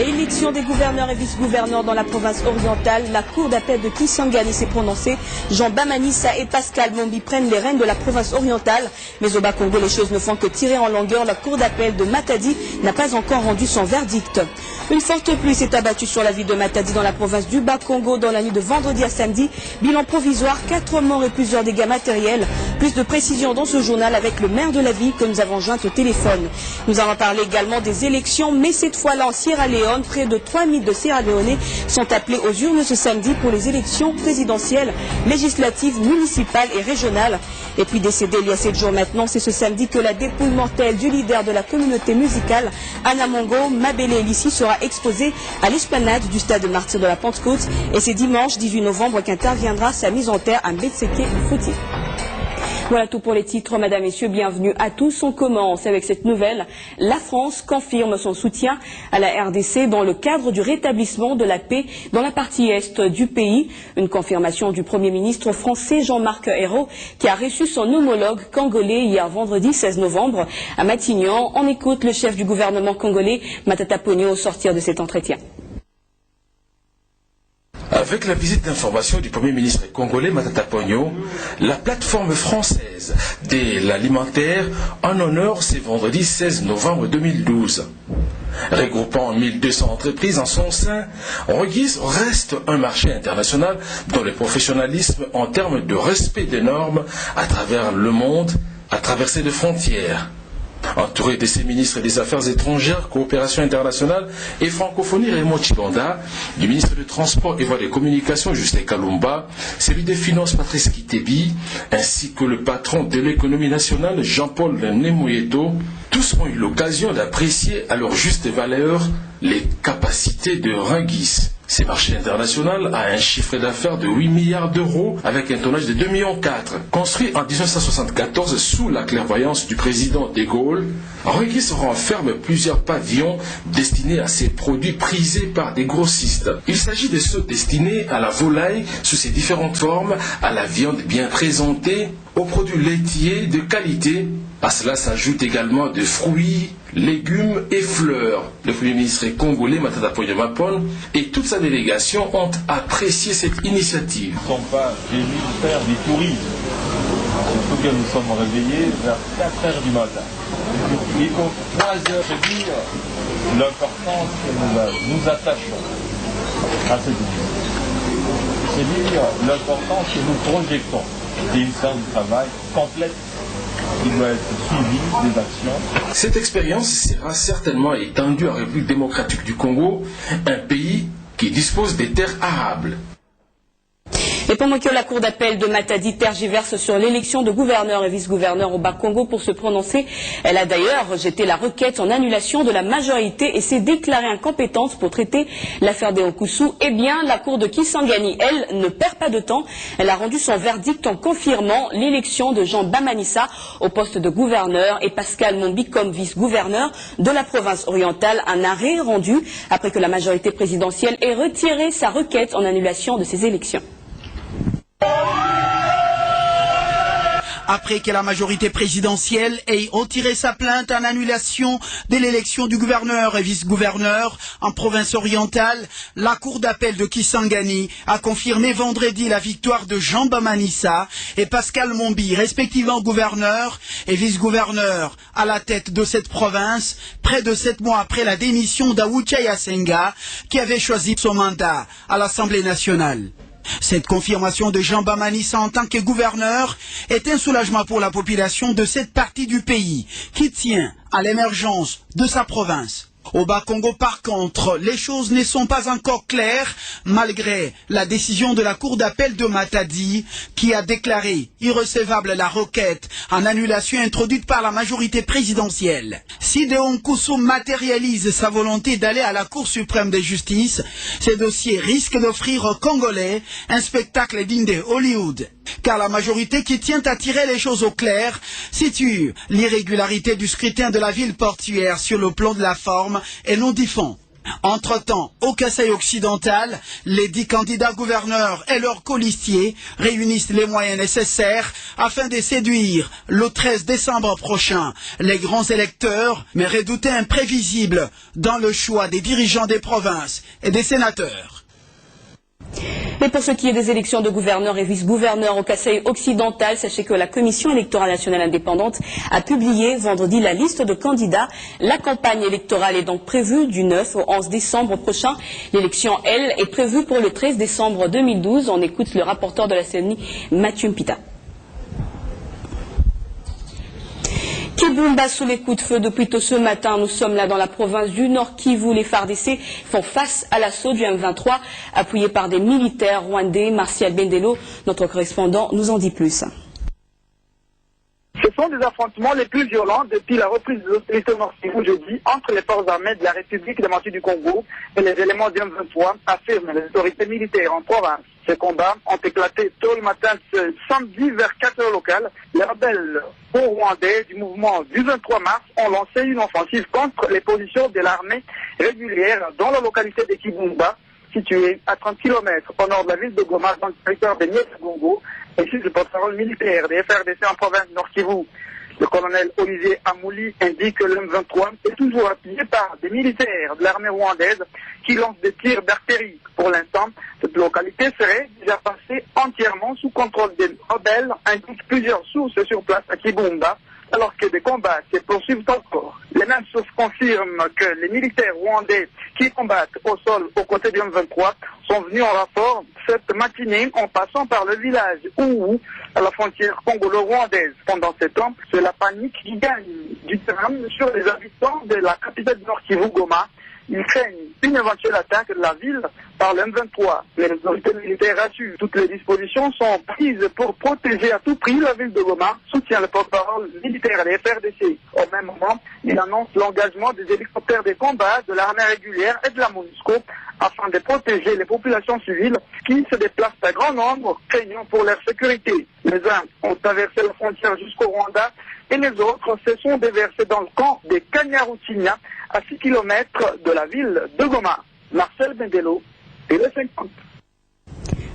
Élection des gouverneurs et vice-gouverneurs dans la province orientale. La cour d'appel de Kisangani s'est prononcée. Jean Bamanissa et Pascal Mombi prennent les rênes de la province orientale. Mais au Bas-Congo, les choses ne font que tirer en longueur. La cour d'appel de Matadi n'a pas encore rendu son verdict. Une forte pluie s'est abattue sur la ville de Matadi dans la province du Bas-Congo dans la nuit de vendredi à samedi. Bilan provisoire, 4 morts et plusieurs dégâts matériels. Plus de précisions dans ce journal avec le maire de la ville que nous avons joint au téléphone. Nous allons parler également des élections, mais cette fois-là en Sierra Leone. Près de 3000 de Sierra Leone sont appelés aux urnes ce samedi pour les élections présidentielles, législatives, municipales et régionales. Et puis décédé il y a 7 jours maintenant, c'est ce samedi que la dépouille mortelle du leader de la communauté musicale, Anna Mongo, Mabele Elissi, sera exposée à l'esplanade du stade de Martyrs de la Pentecôte. Et c'est dimanche 18 novembre qu'interviendra sa mise en terre à Mbetseke Fouti. Voilà tout pour les titres, mesdames, messieurs, bienvenue à tous. On commence avec cette nouvelle. La France confirme son soutien à la RDC dans le cadre du rétablissement de la paix dans la partie est du pays. Une confirmation du Premier ministre français Jean-Marc Ayrault qui a reçu son homologue congolais hier vendredi 16 novembre à Matignon. On écoute le chef du gouvernement congolais, Matata Ponyo, au sortir de cet entretien. Avec la visite d'information du Premier ministre congolais Matata Ponyo, la plateforme française de l'alimentaire en honore ce vendredi 16 novembre 2012. Regroupant 1200 entreprises en son sein, Rungis reste un marché international dont le professionnalisme en termes de respect des normes à travers le monde a traversé de frontières. Entouré de ses ministres des Affaires étrangères, coopération internationale et francophonie Raymond Chibanda, du ministre des Transports et voies de communication Justin Kalumba, celui des Finances Patrice Kitebi, ainsi que le patron de l'économie nationale Jean-Paul Nemoyeto, tous ont eu l'occasion d'apprécier à leur juste valeur les capacités de Rungis. Ce marché international a un chiffre d'affaires de 8 milliards d'euros avec un tonnage de 2,4 millions. Construit en 1974 sous la clairvoyance du président de Gaulle, Rungis renferme plusieurs pavillons destinés à ces produits prisés par des grossistes. Il s'agit de ceux destinés à la volaille sous ses différentes formes, à la viande bien présentée, aux produits laitiers de qualité. À cela s'ajoutent également des fruits, légumes et fleurs. Le Premier ministre congolais Matata Ponyo et toute sa délégation ont apprécié cette initiative. Nous ne sommes pas venus faire du tourisme. Surtout que nous sommes réveillés vers 4 heures du matin. Et aux 3 heures, c'est dire l'importance que nous attachons à cette vie. C'est dire l'importance que nous projetons. C'est une séance de travail complète. Il doit être suivi des actions. Cette expérience sera certainement étendue en République démocratique du Congo, un pays qui dispose des terres arables. Et pendant que la cour d'appel de Matadi tergiverse sur l'élection de gouverneurs et vice-gouverneurs au Bas-Congo pour se prononcer, elle a d'ailleurs rejeté la requête en annulation de la majorité et s'est déclarée incompétente pour traiter l'affaire des Okusu. Eh bien, la cour de Kisangani, elle, ne perd pas de temps. Elle a rendu son verdict en confirmant l'élection de Jean Bamanissa au poste de gouverneur et Pascal Mombi comme vice-gouverneur de la province orientale. Un arrêt rendu après que la majorité présidentielle ait retiré sa requête en annulation de ces élections. Après que la majorité présidentielle ait retiré sa plainte en annulation de l'élection du gouverneur et vice-gouverneur en province orientale, la cour d'appel de Kisangani a confirmé vendredi la victoire de Jean Bamanissa et Pascal Mombi, respectivement gouverneur et vice-gouverneur à la tête de cette province, près de 7 mois après la démission d'Awucha Yasenga, qui avait choisi son mandat à l'Assemblée nationale. Cette confirmation de Jean Bamanissa en tant que gouverneur est un soulagement pour la population de cette partie du pays qui tient à l'émergence de sa province. Au Bas-Congo, par contre, les choses ne sont pas encore claires, malgré la décision de la cour d'appel de Matadi, qui a déclaré irrecevable la requête en annulation introduite par la majorité présidentielle. Si Deon Koussou matérialise sa volonté d'aller à la Cour suprême de justice, ce dossier risque d'offrir aux Congolais un spectacle digne de Hollywood. Car la majorité qui tient à tirer les choses au clair situe l'irrégularité du scrutin de la ville portuaire sur le plan de la forme et non du fond. Entre-temps, au Kasaï occidental, les 10 candidats gouverneurs et leurs colistiers réunissent les moyens nécessaires afin de séduire le 13 décembre prochain les grands électeurs, mais redoutés imprévisibles dans le choix des dirigeants des provinces et des sénateurs. Mais pour ce qui est des élections de gouverneurs et vice-gouverneurs au Kasaï occidental, sachez que la Commission électorale nationale indépendante a publié vendredi la liste de candidats. La campagne électorale est donc prévue du 9 au 11 décembre prochain. L'élection, elle, est prévue pour le 13 décembre 2012. On écoute le rapporteur de la CENI, Mathieu Mpita. Kibumba sous les coups de feu depuis tôt ce matin. Nous sommes là dans la province du Nord Kivu. Les FARDC font face à l'assaut du M23, appuyé par des militaires rwandais. Martial Bendelo, notre correspondant, nous en dit plus. Ce sont des affrontements les plus violents depuis la reprise de l'autorité Nord Kivu jeudi entre les forces armées de la République démocratique du Congo et les éléments du M23, affirment les autorités militaires en province. Ces combats ont éclaté tôt le matin ce samedi vers 4 heures locales. Les rebelles pro-rwandais du mouvement du 23 mars ont lancé une offensive contre les positions de l'armée régulière dans la localité de Kibumba, située à 30 km au nord de la ville de Goma, dans le territoire de Nyiragongo, et c'est le porte-parole militaire des FRDC en province Nord Kivu. Le colonel Olivier Amouli indique que le M23 est toujours appuyé par des militaires de l'armée rwandaise qui lancent des tirs d'artillerie. Pour l'instant, cette localité serait déjà passée entièrement sous contrôle des rebelles, indiquent plusieurs sources sur place à Kibumba, alors que des combats se poursuivent encore. Les mêmes sources confirment que les militaires rwandais qui combattent au sol aux côtés du M23 sont venus en rapport cette matinée en passant par le village Ouvou à la frontière congolo-rwandaise. Pendant ce temps, c'est la panique qui gagne du terrain sur les habitants de la capitale du Nord Kivu, Goma. Ils craignent une éventuelle attaque de la ville par le M23. Mais les autorités militaires rassurent. Toutes les dispositions sont prises pour protéger à tout prix la ville de Goma, soutient le porte-parole militaire des FRDC. Au même moment, il annonce l'engagement des hélicoptères de combat de l'armée régulière et de la MONUSCO afin de protéger les populations civiles qui se déplacent à grand nombre, craignant pour leur sécurité. Les uns ont traversé la frontière jusqu'au Rwanda et les autres se sont déversés dans le camp des Kanyaruchinya, à 6 km de la ville de Goma. Marcel Bendelo, TV50.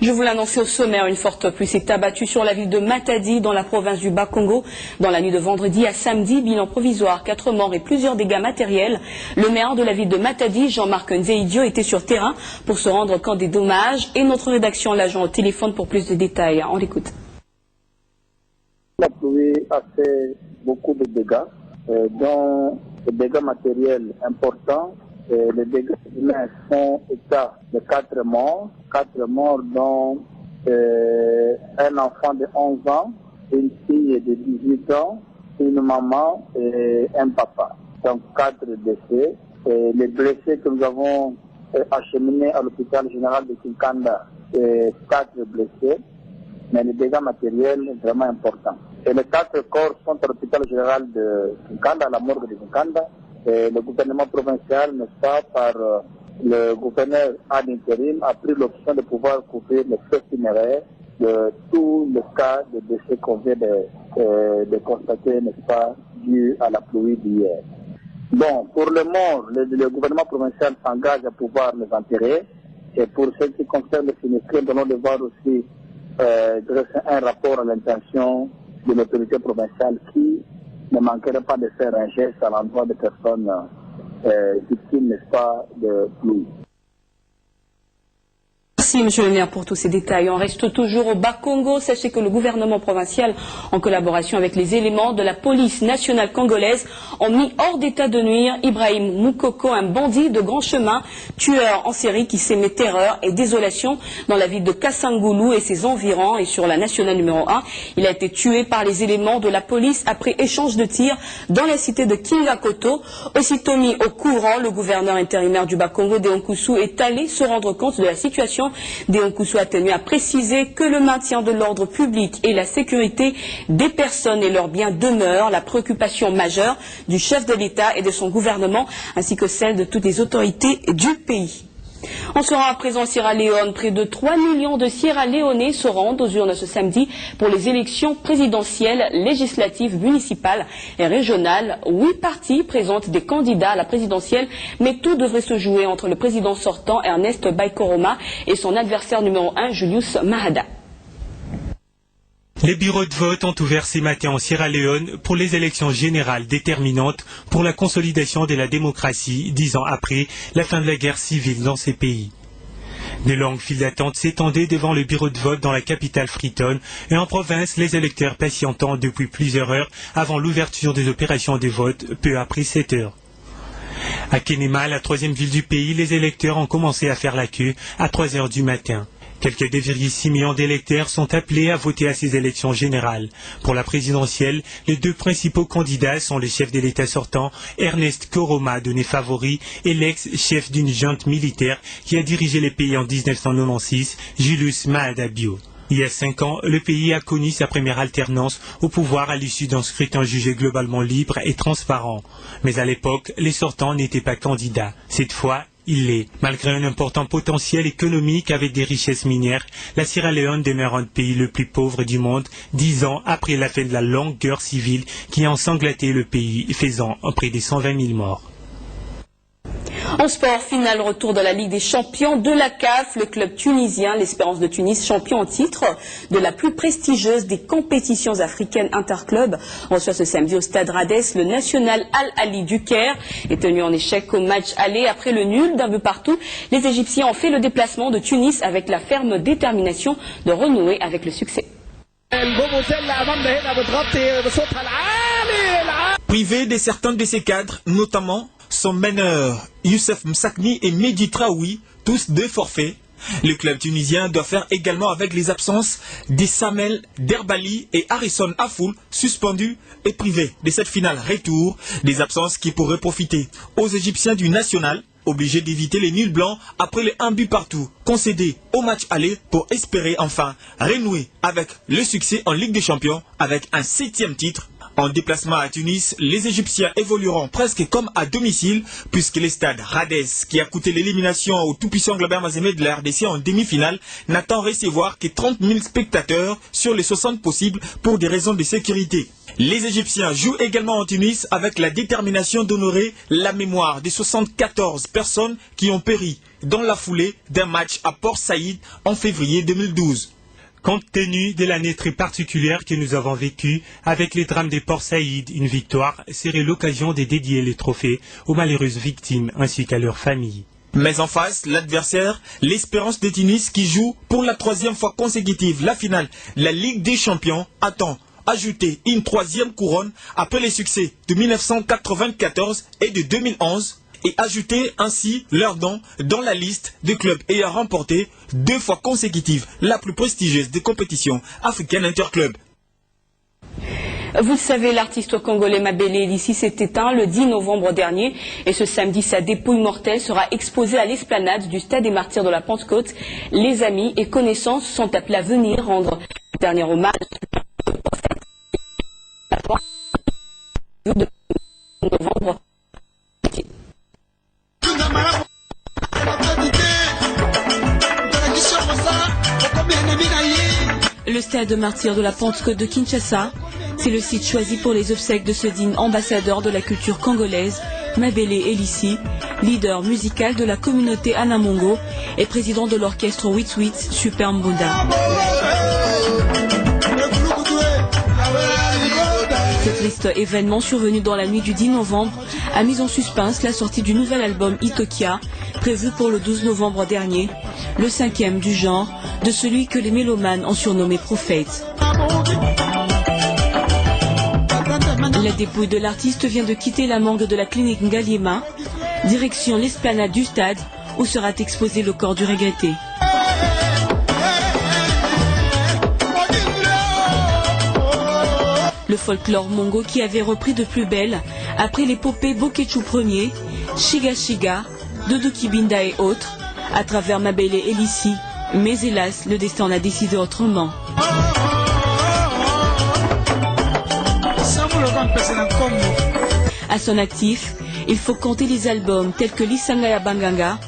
Je vous l'annonçais au sommaire, une forte pluie s'est abattue sur la ville de Matadi, dans la province du Bas-Congo. Dans la nuit de vendredi à samedi, bilan provisoire, 4 morts et plusieurs dégâts matériels. Le maire de la ville de Matadi, Jean-Marc Nzeidio, était sur terrain pour se rendre compte des dommages. Et notre rédaction l'a joint au téléphone pour plus de détails. On l'écoute. La pluie a fait beaucoup de dégâts, dont des dégâts matériels importants. Les dégâts humains font état de 4 morts dont un enfant de 11 ans, une fille de 18 ans, une maman et un papa. Donc 4 décès. Et les blessés que nous avons acheminés à l'hôpital général de Kinkanda, c'est 4 blessés, mais les dégâts matériels sont vraiment importants. Et les 4 corps sont à l'hôpital général de Kinkanda, à la morgue de Kinkanda. Et le gouvernement provincial, n'est-ce pas, par le gouverneur à l'intérim, a pris l'option de pouvoir couvrir les frais funéraires de tous les cas de décès qu'on vient de constater, n'est-ce pas, dû à la pluie d'hier. Bon, pour le mort, le gouvernement provincial s'engage à pouvoir les enterrer. Et pour ce qui concerne les sinistrés, nous allons devoir aussi dresser un rapport à l'intention de l'autorité provinciale qui ne manquerait pas de faire un geste à l'endroit des personnes victimes, n'est-ce pas, de pluie. Merci, monsieur le maire, pour tous ces détails. On reste toujours au Bas-Congo. Sachez que le gouvernement provincial, en collaboration avec les éléments de la police nationale congolaise, ont mis hors d'état de nuire Ibrahim Moukoko, un bandit de grand chemin, tueur en série qui s'émet terreur et désolation dans la ville de Kassangoulou et ses environs et sur la nationale numéro 1. Il a été tué par les éléments de la police après échange de tirs dans la cité de Kingakoto. Aussitôt mis au courant, le gouverneur intérimaire du Bas-Congo, Deonkusu, est allé se rendre compte de la situation. Deonkusu a tenu à préciser que le maintien de l'ordre public et la sécurité des personnes et leurs biens demeurent la préoccupation majeure du chef de l'État et de son gouvernement, ainsi que celle de toutes les autorités du pays. On se rend à présent en Sierra Leone. Près de 3 millions de Sierra Leonais se rendent aux urnes ce samedi pour les élections présidentielles, législatives, municipales et régionales. 8 partis présentent des candidats à la présidentielle, mais tout devrait se jouer entre le président sortant Ernest Bai Koroma et son adversaire numéro 1, Julius Mahada. Les bureaux de vote ont ouvert ce matin en Sierra Leone pour les élections générales déterminantes pour la consolidation de la démocratie 10 ans après la fin de la guerre civile dans ces pays. De longues files d'attente s'étendaient devant le bureau de vote dans la capitale Freetown et en province, les électeurs patientant depuis plusieurs heures avant l'ouverture des opérations de vote peu après 7 heures. À Kenema, la 3e ville du pays, les électeurs ont commencé à faire la queue à 3 heures du matin. Quelques 2,6 millions d'électeurs sont appelés à voter à ces élections générales. Pour la présidentielle, les 2 principaux candidats sont le chef de l'État sortant, Ernest Koroma, donné favori, et l'ex-chef d'une junte militaire qui a dirigé les pays en 1996, Julius Mahada Bio. Il y a 5 ans, le pays a connu sa première alternance au pouvoir à l'issue d'un scrutin jugé globalement libre et transparent. Mais à l'époque, les sortants n'étaient pas candidats. Cette fois, il l'est. Malgré un important potentiel économique avec des richesses minières, la Sierra Leone demeure un des pays le plus pauvre du monde, 10 ans après la fin de la longue guerre civile qui a ensanglanté le pays, faisant près de 120 000 morts. En sport, final retour de la Ligue des champions de la CAF. Le club tunisien, l'Espérance de Tunis, champion en titre de la plus prestigieuse des compétitions africaines interclubs, reçoit ce samedi au stade Rades le national Al-Ali du Caire. Est tenu en échec au match aller après le nul d'un but partout. Les Égyptiens ont fait le déplacement de Tunis avec la ferme détermination de renouer avec le succès. Privé de certains de ses cadres, notamment son meneur Youssef Msakni et Mehdi Traoui, tous 2 forfaits, le club tunisien doit faire également avec les absences d'Issamel Derbali et Harrison Afoul, suspendus et privés de cette finale retour, des absences qui pourraient profiter aux Égyptiens du national, obligés d'éviter les nuls blancs après les 1 but partout concédés au match aller pour espérer enfin renouer avec le succès en Ligue des Champions avec un 7e titre. En déplacement à Tunis, les Égyptiens évolueront presque comme à domicile puisque le stade Rades, qui a coûté l'élimination au tout-puissant Global Mazembe de la RDC en demi-finale, n'attend recevoir que 30 000 spectateurs sur les 60 possibles pour des raisons de sécurité. Les Égyptiens jouent également en Tunis avec la détermination d'honorer la mémoire des 74 personnes qui ont péri dans la foulée d'un match à Port Saïd en février 2012. Compte tenu de l'année très particulière que nous avons vécue avec les drames de Port Saïd, une victoire serait l'occasion de dédier les trophées aux malheureuses victimes ainsi qu'à leurs familles. Mais en face, l'adversaire, l'Espérance de Tunis qui joue pour la 3e fois consécutive la finale de la Ligue des Champions, attend ajouter une 3e couronne après les succès de 1994 et de 2011 et ajouter ainsi leur nom dans la liste des clubs ayant remporté 2 fois consécutives la plus prestigieuse des compétitions africaines interclubs. Vous le savez, l'artiste congolais Mabele Elissi s'est éteint le 10 novembre dernier et ce samedi, sa dépouille mortelle sera exposée à l'esplanade du Stade des Martyrs de la Pentecôte. Les amis et connaissances sont appelés à venir rendre le dernier hommage de novembre. Le stade martyr de la Pentecôte de Kinshasa, c'est le site choisi pour les obsèques de ce digne ambassadeur de la culture congolaise, Mabele Elissi, leader musical de la communauté Anamongo et président de l'orchestre Wits Wits Super Mbunda. Ce triste événement survenu dans la nuit du 10 novembre a mis en suspense la sortie du nouvel album Itokia, prévu pour le 12 novembre dernier, le 5e du genre de celui que les mélomanes ont surnommé Prophète. La dépouille de l'artiste vient de quitter la morgue de la clinique Ngaliema, direction l'esplanade du stade où sera exposé le corps du regretté. Le folklore mongo qui avait repris de plus belle après l'épopée Bokechu Ier, Shiga Shiga, Dodo Kibinda et autres, à travers Mabele Elissi, mais hélas, le destin en a décidé autrement. À son actif, il faut compter les albums tels que Lisanga ya Banganga,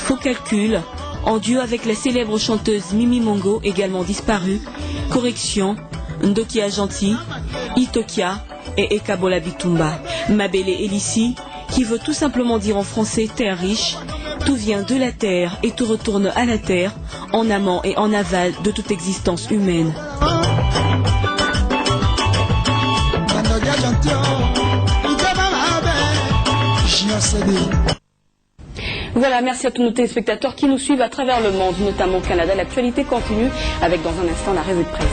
Faux calcul, en duo avec la célèbre chanteuse Mimi Mongo, également disparue, Correction, Ndokia Gentil, Itokia et Ekabola Bitumba. Mabele Elissi, qui veut tout simplement dire en français terre riche, tout vient de la terre et tout retourne à la terre, en amont et en aval de toute existence humaine. Voilà, merci à tous nos téléspectateurs qui nous suivent à travers le monde, notamment au Canada. L'actualité continue avec dans un instant la revue de presse.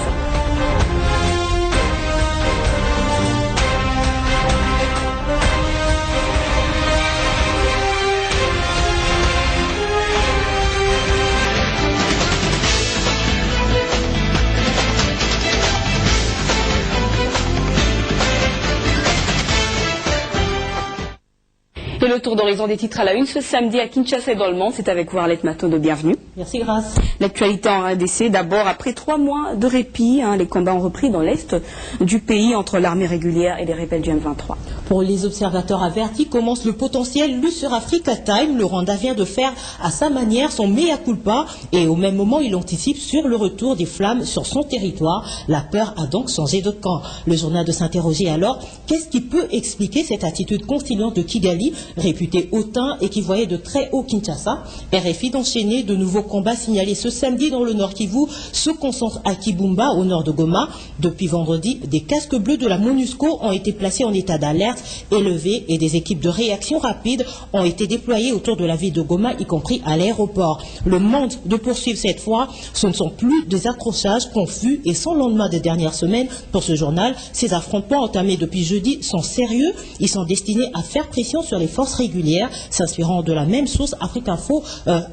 Et le tour d'horizon des titres à la une ce samedi à Kinshasa et dans le monde, c'est avec vous Arlette Matondo, bienvenue. Merci Grâce. L'actualité en RDC, d'abord après 3 mois de répit, les combats ont repris dans l'est du pays entre l'armée régulière et les rebelles du M23. Pour les observateurs avertis, commence le potentiel Luce Africa Time. Le Rwanda vient de faire à sa manière son mea culpa et au même moment il anticipe sur le retour des flammes sur son territoire. La peur a donc changé de camp. Le journal de s'interroger alors, qu'est-ce qui peut expliquer cette attitude conciliante de Kigali, réputé hautain et qui voyait de très haut Kinshasa? RFI d'enchaîner de nouveaux combats signalés ce samedi dans le Nord Kivu se concentre à Kibumba au nord de Goma. Depuis vendredi, des casques bleus de la MONUSCO ont été placés en état d'alerte élevée et des équipes de réaction rapide ont été déployées autour de la ville de Goma, y compris à l'aéroport. Le monde de poursuivre cette fois, ce ne sont plus des accrochages confus et sans lendemain des dernières semaines. Pour ce journal, ces affrontements entamés depuis jeudi sont sérieux. Ils sont destinés à faire pression sur les forces régulières. S'inspirant de la même source, Afrique-Info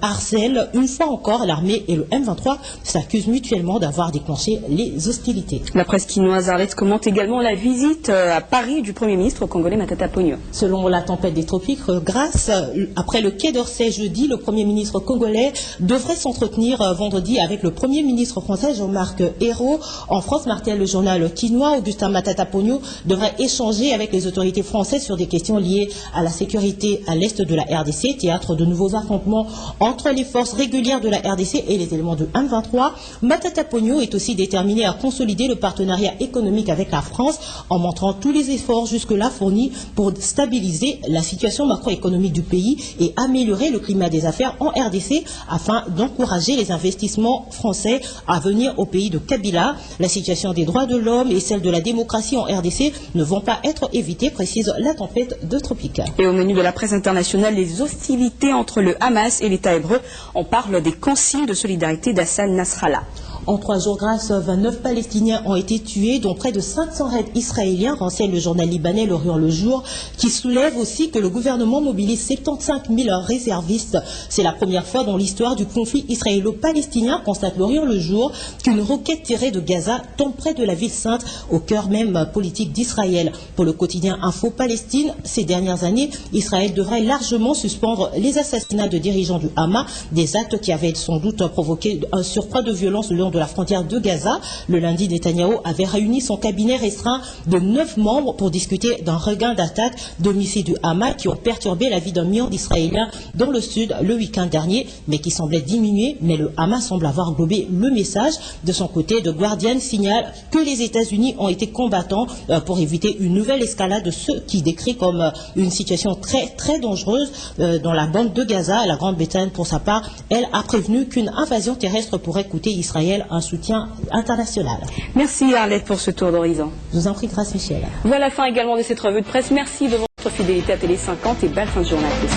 harcèle une fois encore l'armée et le M23 s'accusent mutuellement d'avoir déclenché les hostilités. La presse quinoise Arlette commente également la visite à Paris du Premier ministre congolais Matata Ponyo. Selon la tempête des tropiques, grâce après le Quai d'Orsay jeudi, le Premier ministre congolais devrait s'entretenir vendredi avec le Premier ministre français Jean-Marc Ayrault. En France, martèle le journal quinois, Augustin Matata Ponyo devrait échanger avec les autorités françaises sur des questions liées à la sécurité à l'est de la RDC, théâtre de nouveaux affrontements entre les forces régulières de la RDC et les éléments de M23. Matata Ponyo est aussi déterminé à consolider le partenariat économique avec la France en montrant tous les efforts jusque-là fournis pour stabiliser la situation macroéconomique du pays et améliorer le climat des affaires en RDC afin d'encourager les investissements français à venir au pays de Kabila. La situation des droits de l'homme et celle de la démocratie en RDC ne vont pas être évitées, précise la tempête de tropique. Et au menu de la presse internationale, les hostilités entre le Hamas et l'État hébreu. On parle des consignes de solidarité d'Hassan Nasrallah. En 3 jours, grâce, 29 Palestiniens ont été tués, dont près de 500 raids israéliens, renseigne le journal libanais L'Orient le Jour, qui soulève aussi que le gouvernement mobilise 75 000 réservistes. C'est la première fois dans l'histoire du conflit israélo-palestinien, constate L'Orient le Jour, qu'une roquette tirée de Gaza tombe près de la ville sainte, au cœur même politique d'Israël. Pour le quotidien Info Palestine, ces dernières années, Israël devrait largement suspendre les assassinats de dirigeants du Hamas, des actes qui avaient sans doute provoqué un surcroît de violence le long de la frontière de Gaza. Le lundi, Netanyahou avait réuni son cabinet restreint de 9 membres pour discuter d'un regain d'attaques de missiles du Hamas qui ont perturbé la vie d'un million d'Israéliens dans le sud le week-end dernier, mais qui semblaient diminuer. Mais le Hamas semble avoir globé le message. De son côté, The Guardian signale que les États-Unis ont été combattants pour éviter une nouvelle escalade de ce qui décrit comme une situation très très dangereuse dans la bande de Gaza. La Grande-Bretagne, pour sa part, elle a prévenu qu'une invasion terrestre pourrait coûter Israël un soutien international. Merci Arlette pour ce tour d'horizon. Je vous en prie, grâce Michel. Voilà la fin également de cette revue de presse. Merci de votre fidélité à Télé 50 et belle fin de journée à tous.